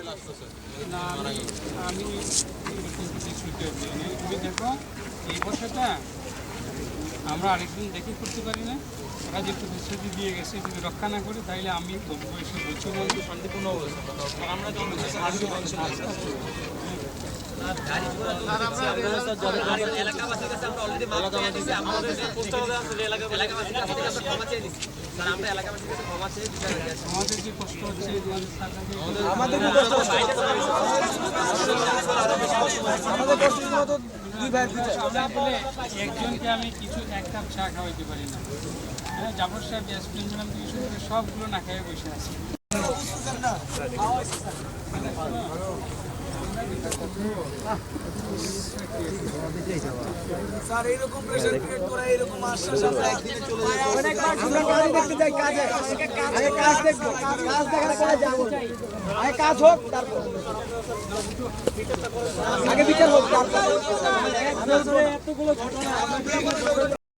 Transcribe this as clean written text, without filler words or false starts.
না আমি তুমি দেখো এই বছরটা আমরা আরেকদিন দেখে করতে পারি না। ওরা যে প্রতিশ্রুতি দিয়ে গেছে যদি রক্ষা না করি তাহলে আমি বলবো এসে বলছি বলতে শান্তিপূর্ণ আমরা আমাদের যে কষ্ট হচ্ছে একজনকে আমি কিছু এক কাপ চা খাওয়াইতে পারি না। হ্যাঁ, জাফর সাহেব ইয়াসমিন ম্যাডাম থেকে শুরু করে সবগুলো না খেয়ে বসে আছে। স্যার এইরকম প্রেসার ক্রিয়েট করা এরকম আশ্বাস আমরা একদিনে চলে যাব। অনেকবার আমরা কাজ দেখতে যাই কাজে আগে কাজ দেখব কাজ দেখার পরে যাব আগে কাজ হোক তারপর আগে বিচার হোক তারপর এতগুলো ঘটনা